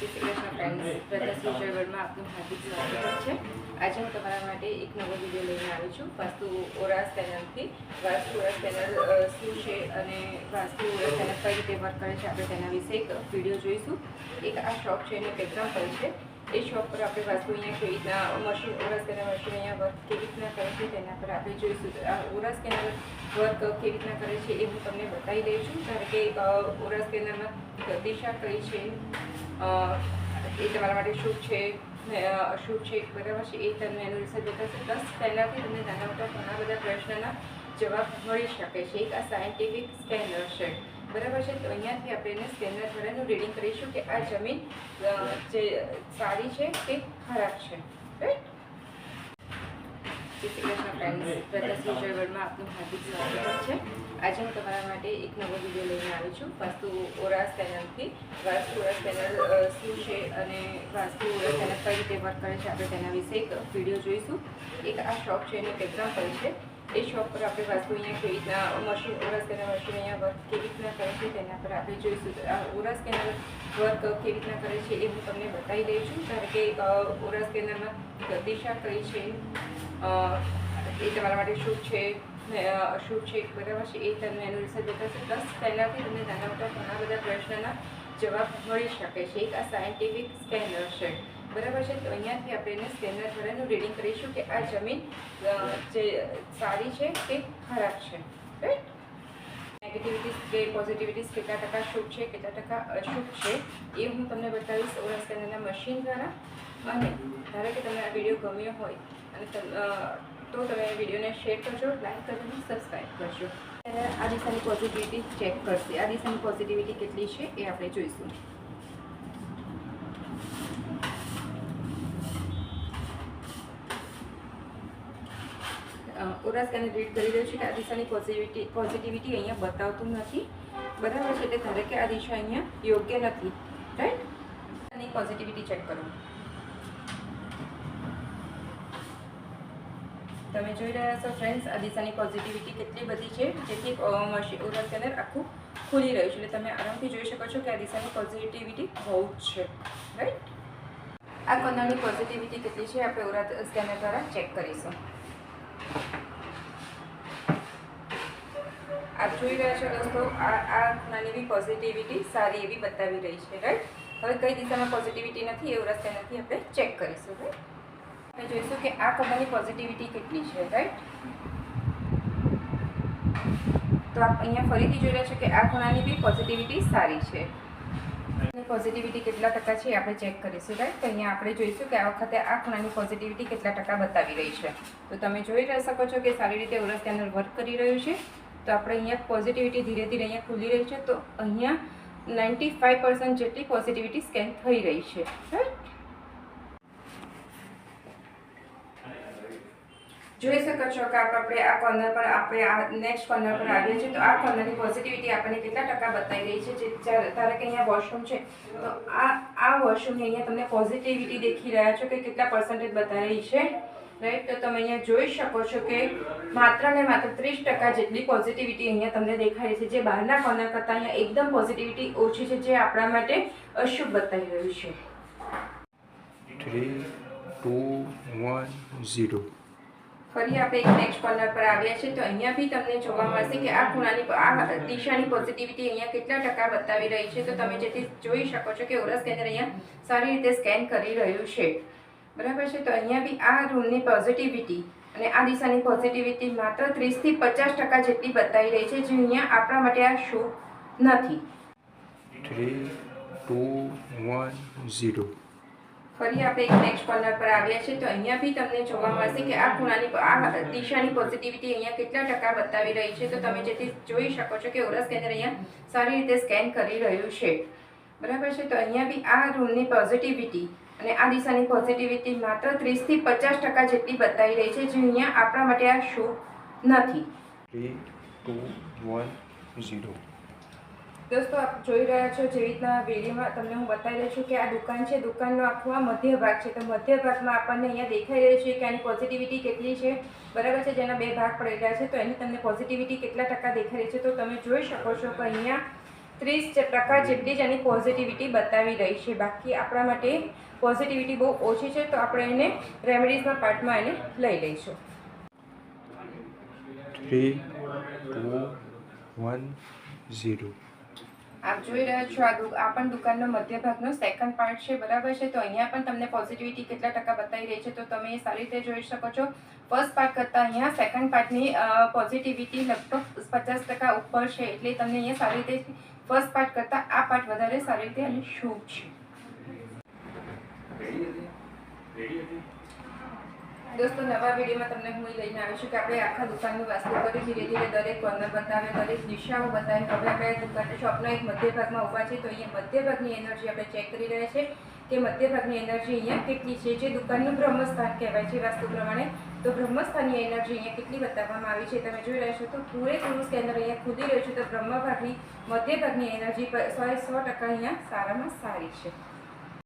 જય શ્રી કૃષ્ણ ફ્રેન્ડ્સ, પ્રજાશ્રી ચળવળમાં આપનું હાર્દિક સ્વાગત છે। આજે હું તમારા માટે એક નવો વિડીયો લઈને આવી છું વાસ્તુ ઓરાસ પેનલથી। વાસ્તુ ઓરાસ પેનલ શું છે અને વાસ્તુ ઓરાસ પેનલ કઈ રીતે વર્ક કરે છે આપણે તેના વિશે એક વિડીયો જોઈશું। એક આ શોપ છે એનું એક એક્ઝામ્પલ છે। એ શોપ પર આપણે વાસ્તુ અહીંયા કેવી રીતના મશીન ઓરાસ પેનલ મશીન અહીંયા વર્ક કેવી રીતના કરે છે તેના પર આપણે જોઈશું। આ ઓરાસ પેનલ વર્ક કેવી રીતના કરે છે એ હું તમને બતાવી રહી છું। કારણ કે ઓરાસ પેનલમાં દિશા કઈ છે એ તમારા માટે શુભ છે અશુભ છે બરાબર છે એ તમને એનું રિસર્ચ બતાવશે। પ્લસ પહેલાંથી તમને નાના મોટા ઘણા બધા પ્રશ્નના જવાબ મળી શકે છે। એક આ સાયન્ટિફિક સ્કેનર છે બરાબર છે। તો અહીંયાથી આપણે એને સ્કેનર દ્વારા એનું રીડિંગ કરીશું કે આ જમીન જે સારી છે કે ખરાબ છે, રાઈટ। જય શ્રી કૃષ્ણ ફ્રેન્ડ્સ, પ્રજાશ્રી ચળવળમાં આપનું હાર્દિક સ્વાગત છે। આજે હું તમારા માટે એક નવો વિડીયો લઈને આવી છું વાસ્તુ ઓરાસ પેનલથી। વાસ્તુ ઓરાસ પેનલ શું છે અને વાસ્તુ ઓરાસ પેનલ કઈ રીતે વર્ક કરે છે આપણે તેના વિશે એક વિડીયો જોઈશું। એક આ શોપ છે એનું એક એક્ઝામ્પલ છે। એ શોપ પર આપણે વાસ્તુ અહીંયા કેવી રીતના મશીન ઓરાસ પેનલ મશીન અહીંયા વર્ક કેવી રીતના કરે છે તેના પર આપણે જોઈશું। આ ઓરાસ પેનલ વર્ક કેવી રીતના કરે છે એ હું તમને બતાવી રહી છું। કારણ કે ઓરાસ પેનલમાં દિશા કઈ છે એ તમારા માટે શુભ છે અશુભ છે બરાબર છે એ તમને એનું રિસર્ચ બતાવશે। પ્લસ પહેલાંથી તમને નાના મોટા ઘણા બધા પ્રશ્નના જવાબ મળી શકે છે। એક આ સાયન્ટિફિક સ્કેનર છે બરાબર છે। તો અહીંયાથી આપણે એને સ્કેનર દ્વારા એનું રીડિંગ કરીશું કે આ જમીન જે સારી છે કે ખરાબ છે, રાઈટ। નેગેટિવિટીઝ કે પોઝિટિવિટીઝ કેટલા ટકા શુભ છે કેટલા ટકા અશુભ છે એ હું તમને બતાવીશ ઓરાસ પેનલના મશીન દ્વારા। અને ધારો કે તમને આ વિડીયો ગમ્યો હોય અને તો તમે વિડીયોને શેર કરજો, લાઈક કરજો અને સબસ્ક્રાઈબ કરજો। આ દિશાની પોઝિટિવિટી ચેક કરશે। આ દિશાની પોઝિટિવિટી કેટલી છે એ આપણે જોઈશું। ઓરાસ પેનલ રીડ કરી રહ્યું છે કે આ દિશાની પોઝિટિવિટી અહીંયા બતાવતું નથી બરાબર છે। એટલે ધારે કે આ દિશા અહીંયા યોગ્ય નથી, રાઈટ। આની પોઝિટિવિટી ચેક કરો। તમે જોઈ રહ્યા છો ફ્રેન્ડ્સ આ દિશાની પોઝિટિવિટી કેટલી બધી છે, જેથી ઓરાસ પેનલ આખું ખુલી રહ્યું છે। એટલે તમે આરામથી જોઈ શકો છો કે આ દિશાની પોઝિટિવિટી બહુ જ છે, રાઈટ। આ કોર્નરની પોઝિટિવિટી કેટલી છે આપણે ઓરાસ સ્કેનર દ્વારા ચેક કરીશું। આપ જોઈ રહ્યા છો દોસ્તો આ નાની બી પોઝિટિવિટી સારી એવી બતાવી રહી છે, રાઈટ। હવે કઈ દિશામાં પોઝિટિવિટી નથી એ ઓરાસ પેનલથી આપણે ચેક કરીશું, રાઈટ। આપણે જોઈશું કે આ કોર્નરની પોઝિટિવિટી કેટલી છે, રાઈટ। તો આપ અહીંયા ફરીથી જોઈ રહ્યા છો કે આ ખૂણાની બી પોઝિટિવિટી સારી છે। પોઝિટિવિટી કેટલા ટકા છે આપણે ચેક કરીશું, રાઈટ। તો અહીંયા આપણે જોઈશું કે આ વખતે આ ખૂણાની પોઝિટિવિટી કેટલા ટકા બતાવી રહી છે। તો તમે જોઈ શકો છો કે સારી રીતે ઓરાસ પેનલ વર્ક કરી રહ્યું છે। તો આપણે અહીંયા પોઝિટિવિટી ધીરે ધીરે અહીંયા ખુલી રહી છે। તો અહીંયા 95% જેટલી પોઝિટિવિટી સ્કેન થઈ રહી છે, રાઈટ। જોઈ શકો છો કે આપણે આ કોર્નર પર આપણે આ નેક્સ્ટ કોર્નર પર આવીએ છીએ। તો આ કોર્નરની પોઝિટિવિટી આપણને કેટલા ટકા બતાવી રહી છે। જે ધારો કે અહીંયા વોશરૂમ છે તો આ વોશરૂમની અહીંયા તમને પોઝિટિવિટી દેખી રહ્યા છો કે કેટલા પર્સન્ટેજ બતાવી રહી છે, રાઈટ। તો તમે અહીંયા જોઈ શકો છો કે માત્ર ને માત્ર 30% જેટલી પોઝિટિવિટી અહીંયા તમને દેખાય છે। જે બહારના કોર્નર કરતાં અહીંયા એકદમ પોઝિટિવિટી ઓછી છે, જે આપણા માટે અશુભ બતાવી રહ્યું છે। 3, 2, 1, 0। ફરી આપણે એક નેક્સ્ટ કોર્નર પર આવ્યા છીએ। તો અહીંયા બી તમને જોવા મળશે કે આ ખૂણાની આ દિશાની પોઝિટિવિટી અહીંયા કેટલા ટકા બતાવી રહી છે। તો તમે જેથી જોઈ શકો છો કે ઓરાસ સ્કેનર અહીંયા સારી રીતે સ્કેન કરી રહ્યું છે બરાબર છે। તો અહીંયા બી આ રૂમની પોઝિટિવિટી અને આ દિશાની પોઝિટિવિટી માત્ર 30 થી 50% જેટલી બતાવી રહી છે, જે અહીંયા આપણા માટે આ શુભ નથી। 3, 2, 1, 0। ફરી આપણે એક નેક્સ્ટ કોર્નર પર આવ્યા છીએ। તો અહીંયા બી તમને જોવા મળશે કે આ ખૂણાની આ દિશાની પોઝિટિવિટી અહીંયા કેટલા ટકા બતાવી રહી છે। તો તમે જેથી જોઈ શકો છો કે ઓરાસ સ્કેનર અહીંયા સારી રીતે સ્કેન કરી રહ્યું છે બરાબર છે। તો અહીંયા બી આ રૂમની પોઝિટિવિટી અને આ દિશાની પોઝિટિવિટી માત્ર 30 થી 50% જેટલી બતાવી રહી છે, જે અહીંયા આપણા માટે આ શુભ નથી। 3, 2, 1, 0। દોસ્તો આપ જોઈ રહ્યા છો જેવી રીતના વિડીયોમાં તમને હું બતાવી રહી છું કે આ દુકાન છે। દુકાનનો આખો આ મધ્ય ભાગ છે। તો મધ્ય ભાગમાં આપણને અહીંયા દેખાઈ રહ્યું છે કે આની પોઝિટિવિટી કેટલી છે બરાબર છે। જેના બે ભાગ પડેલા છે તો એની તમને પોઝિટિવિટી કેટલા ટકા દેખાઈ રહી છે। તો તમે જોઈ શકો છો કે અહીંયા 30% જેટલી જ એની પોઝિટિવિટી બતાવી રહી છે. બાકી આપણા માટે પોઝિટિવિટી બહુ ઓછી છે, તો આપણે એને રેમેડીઝના પાર્ટમાં એને લઈ લઈશું. 3, 2, 1, 0. આપ જોઈ રહ્યા છો આ પણ દુકાનનો મધ્ય ભાગનો સેકન્ડ પાર્ટ છે, બરાબર છે. તો અહીંયા પણ તમને પોઝિટિવિટી કેટલા ટકા બતાવી રહી છે, તો તમે એ સારી રીતે જોઈ શકો છો. ફર્સ્ટ પાર્ટ કરતાં અહીંયા સેકન્ડ પાર્ટની પોઝિટિવિટી લગભગ 50% ઉપર છે, એટલે તમને અહીંયા સારી રીતે ફર્સ્ટ પાર્ટ કરતાં આ પાર્ટ વધારે સારી રીતે અને શુભ છે. દોસ્તો, નવા વિડીયોમાં તમને હું લઈને આવી છું કે આપણે આખા દુકાનનું વાસ્તુ કરી, ધીરે ધીરે દરેક કોર્નર બતાવે, દરેક દિશાઓ બતાવે. હવે આપણે દુકાન શોપના એક મધ્ય ભાગમાં ઊભા છે, તો અહીંયા મધ્ય ભાગની એનર્જી આપણે ચેક કરી રહ્યા છે કે મધ્ય ભાગની એનર્જી અહીંયા કેટલી છે, જે દુકાનનું બ્રહ્મસ્થાન કહેવાય છે વાસ્તુ પ્રમાણે. તો બ્રહ્મસ્થાનની એનર્જી અહીંયા કેટલી બતાવવામાં આવી છે તમે જોઈ રહ્યા છો. તો પૂરેપૂરું સ્કેનર અહીંયા ખુલી રહ્યું છે, તો બ્રહ્મ ભાગની મધ્ય ભાગની એનર્જી 100% અહીંયા સારામાં સારી છે.